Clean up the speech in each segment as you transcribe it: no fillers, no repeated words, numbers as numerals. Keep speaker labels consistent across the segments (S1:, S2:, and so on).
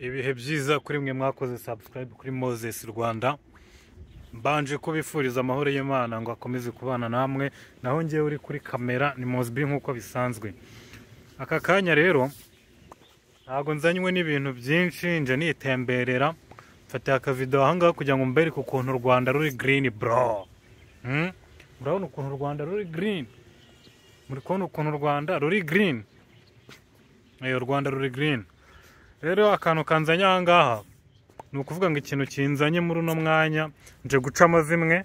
S1: ibihe byiza kuri mwe mwakoze subscribe kuri Moses Rwanda. Mbanje kubifuriza amahoro y'Imana ngo akomeze kubana namwe, naho ngiye uri kuri kamera ni Mosby nkuko bisanzwe. Aka kanya rero ntago nzanywe n'ibintu byinshi, nje nitemberera mfata aka video ahanga kugira ngo mbereke ukuntu u Rwanda ruri green bro. Murabona ukuntu u Rwanda ruri green? Muri kubona ukuntu u Rwanda ruri green? U Rwanda ruri green. Rero akantu kanzanye ahangaha ni ukuvuga ngo ikintu kinzanye muri uno mwanya nje guca amazimwe,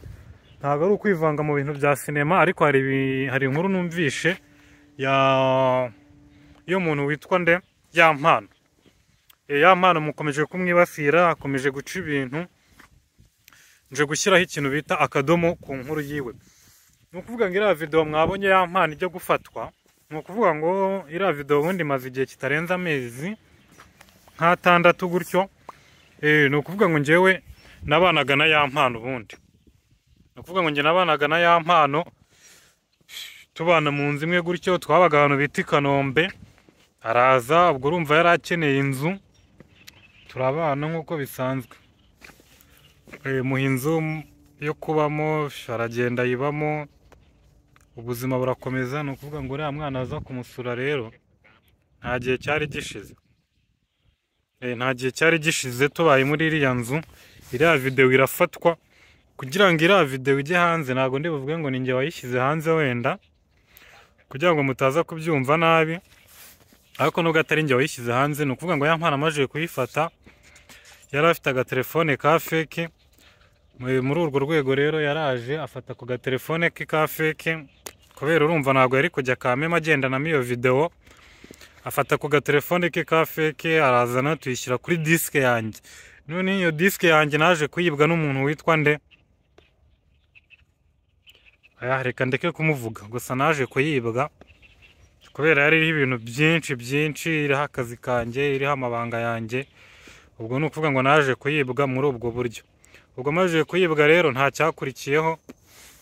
S1: ntago ari ukwivanga mu bintu bya sinema, ariko hari inkuru numvishe yo muntu witwa nde Yampano. Yampano mukomeje kumwibasira, akomeje guca ibintu, nje gushyiraho ikintu bita akadomo ku nkuru yiwe. Ni ukuvuga ngo iriya video mwabonye Yampano ijya gufatwa, ni ukuvuga ngo iriya video ubundi maze igihe kitarenze amezi nk'atandatu gutyo. Ni ukuvuga ngo njyewe nabanaga na Yampano ubundi. Ni ukuvuga ngo njye nabanaga na Yampano, tubana mu nzu imwe gutyo, twabaga ahantu bita i Kanombe. Araza, ubwo urumva yari akeneye inzu, turabana nk'uko bisanzwe. Muha inzu yo kubamo, aragenda yibamo, ubuzima burakomeza. Ni ukuvuga ngo uriya mwana aza kumusura rero nta gihe cyari gishize. Nta gihe cyari gishize tubaye muri iriya nzu, iriya video irafatwa. Kugira ngo iriya video ijye hanze, ntago ndi buvuge ngo ninjye wayishyize hanze wenda, kugira ngo mutaza kubyumva nabi, ariko nubwo atari njye wayishyize hanze. Ni ukuvuga ngo Yampano amaze kuyifata, yari afite agatelefone ka fake. Muri urwo rwego rero yaraje afata ku gatelefone ke ka fake, kubera urumva ntabwo yari kujya kamema agendanamo iyo video. Afata ku gatelefone ke ka fake, arazana tuyishyira kuri diske yanjye. None iyo diske yanjye naje kuyibwa n'umuntu witwa nde, reka ndeke kumuvuga, gusa naje kuyibwa kubera yari iriho ibintu byinshi, iriho akazi kanjye, iriho amabanga yanjye. Ubwo ni ukuvuga ngo naje kuyibwa muri ubwo buryo. Ubwo maze kuyibwa rero nta cyakurikiyeho.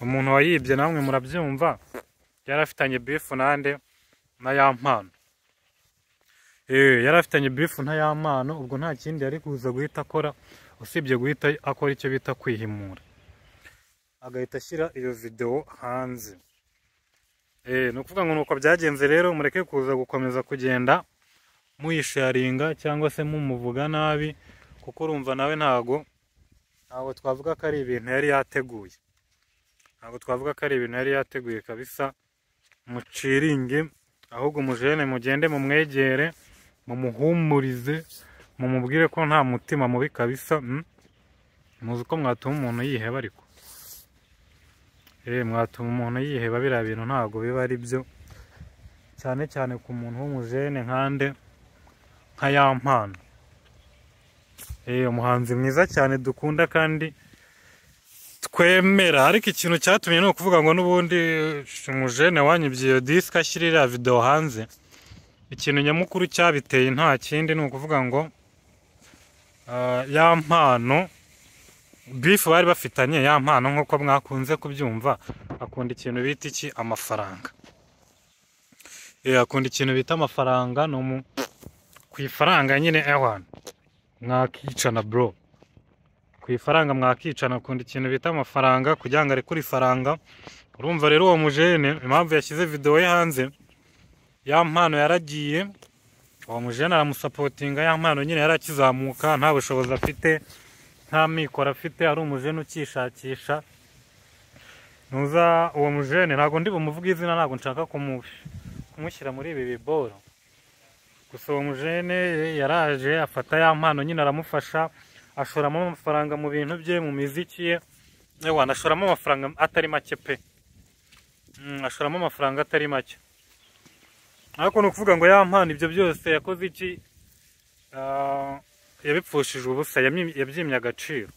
S1: Umuntu wayibye namwe murabyumva, yari afitanye beef nande na Yampano. Yari afitanye beef na Yampano, ubwo nta kindi yari kuza guhita akora usibye guhita akora icyo bita kwihimura, agahita ashyira iyo video hanze. Ni ukuvuga ngo nuko byagenze rero. Mureke kuza gukomeza kugenda muyisharinga cyangwa se mumuvuga nabi, kuko urumva nawe ntago twavuga ko ari ibintu yari yateguye. Ntago twavuga ko ari ibintu yari yateguye kabisa. Muciringe ahubwo mujene mugende mumwegere, mumuhumurize, mumubwire ko nta mutima mubi kabisa. Muzi ko mwatuma umuntu yiheba, ariko mwatuma umuntu yiheba. Biriya bintu ntago biba ari byo, cyane cyane ku muntu w'umujene nkande nka Yampano. Umuhanzi mwiza cyane dukunda kandi twemera. Ariko ikintu cyatumye ni ukuvuga ngo n'ubundi umujene wanyibye iyo disk ashyirira video hanze, ikintu nyamukuru cyabiteye nta kindi, ni ukuvuga ngo Yampano beef bari bafitanye. Yampano nk'uko mwakunze kubyumva, akunda ikintu bita iki, amafaranga. Akunda ikintu bita amafaranga. No ku ifaranga nyine mwakicana bro, ku ifaranga mwakicana. Akunda ikintu bita amafaranga, kugira ngo arekure ifaranga. Urumva rero uwo mujene impamvu yashyize video ye hanze, Yampano yaragiye, uwo mujene aramusapotinga. Yampano nyine yarakizamuka, nta bushobozi afite, nta mikoro afite, ari umujene ukishakisha. Nuza uwo mujene, ntago ndi bumuvuga izina, ntago nshaka kumushyira muri ibi biboro. Gusa uwo mujene yaraje afata Yampano nyine aramufasha, ashoramo amafaranga mu bintu bye, mu miziki ye. Anashoramo amafaranga atari make pe, ashoramo amafaranga atari make. Ariko ni ukuvuga ngo Yampano ibyo byose yakoze iki, yabipfushije ubusa, yabyimye agaciro.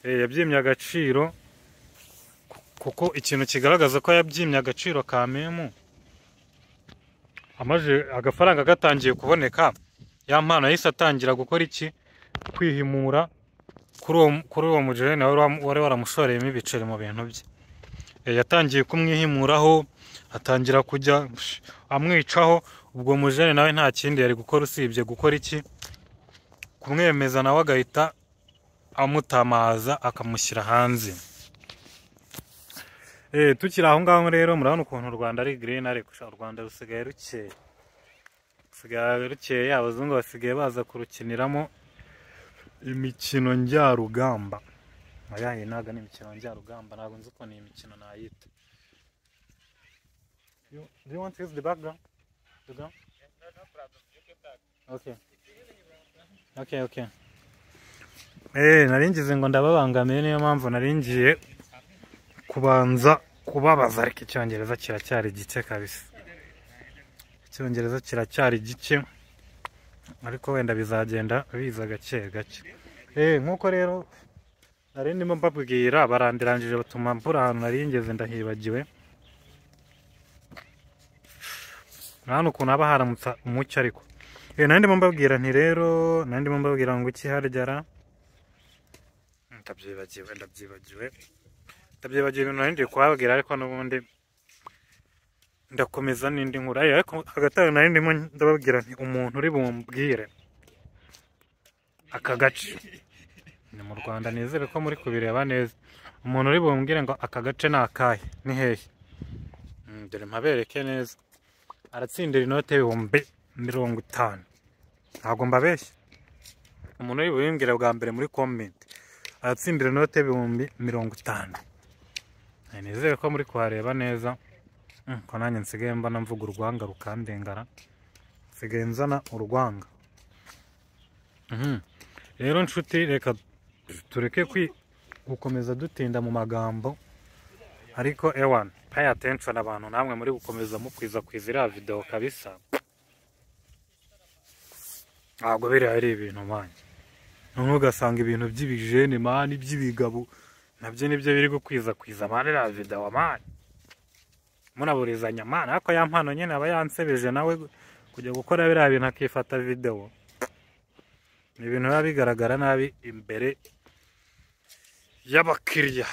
S1: Yabyimye agaciro, kuko ikintu kigaragaza ko yabyimye agaciro ka memu, amaje agafaranga gatangiye kuboneka, Yampano yahise atangira gukora iki, kwihimura kuri uwo mujene wari waramushoreyemo ibiceri mu bintu bye. Yatangiye kumwihimuraho, atangira kujya amwicaho. Ubwo mujene nawe nta kindi yari gukora usibye gukora iki, kumwemeza nawe agahita amutamaza akamushyira hanze. Tukiri aho ngaho rero murabona ukuntu u Rwanda ari green, ariko u Rwanda rusigaye rukeye, abazungu basigaye baza kurukiniramo imikino njyarugamba. Ayaye naga ni imikino njyarugamba, ntabwo nzi uko ni imikino nayita. Do you want to use the background? The ground? No problem. You can talk. Okay. Naringize ngo ndababangamiye, niyo mpamvu naringiye kubanza kubabaza, ariko icyongereza kiracyari gike kabisa. Icyongereza kiracyari gike, ariko wenda bizagenda biza gake gake. Nkuko rero nari ndimo mbabwira, barandirangije batuma mbura ahantu naringeze ndahibagiwe. Hano ukuntu haba haramutsa umucyo ariko. Nari ndimo mbabwira nti rero, nari ndimo mbabwira ngo iki haryara. Ndabyibagiwe ibintu nari ngiye kubabwira, ariko n'ubundi ndakomeza n'indi nkuru. Ariko hagati aho nari ndimo ndababwira nti umuntu uri bumbwire aka gace ni mu Rwanda, nizere ko muri kubireba neza. Umuntu uri bumbwire ngo aka gace ni akahe, ni hehe. Dore mpabereke neza. Aratsindira inote y'ibihumbi 50. Ntabwo mbabeshya. Umuntu uri bubimbwire bwa mbere muri comment aratsindira inote y'ibihumbi 50. Nizere ko muri kuhareba neza. Ko nanjye nsigaye mbana mvuga urwanga rukandengara, nsigaye nzana urwanga. Rero nshuti, reka tureke gukomeza dutinda mu magambo, ariko ewan pay attention abantu namwe muri gukomeza mukwiza iriya video kabisa. Ntabwo biri ari ibintu manje, ugasanga ibintu by'ibijene mani by'ibigabo nabyo nibyo biri gukwiza mani iriya video mani, munaburizanya mani. Ariko ya mpano nyine aba yansebeje nawe kujya gukora biriya bintu akifata video, ni ibintu biba bigaragara nabi imbere y'abakiriya.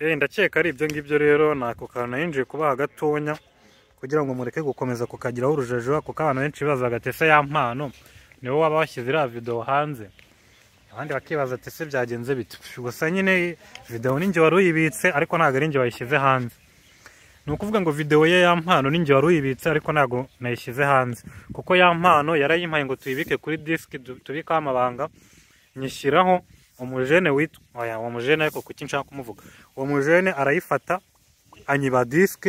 S1: Ndakeka ari ibyo ngibyo rero, nako kantu yinjiye kubaha gatonya kugira ngo mureke gukomeza kukagiraho urujejo, kuko abantu benshi bibazaga ati ese ya mpano niwe waba washyize iriya video hanze, abandi bakibaza ati ese byagenze bite. Gusa nyine video ninjye wari uyibitse, ariko ntabwo ari njye wayishyize hanze. Ni ukuvuga ngo video ye ya mpano ninjye wari uyibitse, ariko ntabwo nayishyize hanze, kuko ya mpano yarayimpaye ngo tuyibike kuri disk, tubikaho amabanga, nyishyiraho umujene witwa uwo mujene, ariko kuki nshaka kumuvuga, uwo mujene arayifata anyiba disk,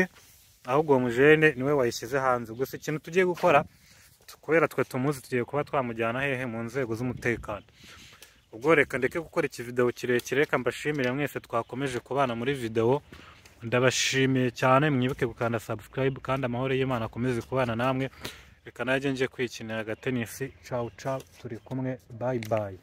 S1: ahubwo uwo mujene niwe wayishyize hanze. Gusa ikintu tugiye gukora, kubera twe tumuzi, tugiye kuba twamujyana hehe mu nzego z'umutekano. Ubwo reka ndeke gukora iki video kirekire, reka mbashimire mwese twakomeje kubana muri video. Ndabashimiye cyane, mwibuke gukanda subscribe, kandi amahoro y'Imana akomeze kubana namwe. Reka najye nje kwikinira agatenisi. Ciao, turi kumwe, bye bye.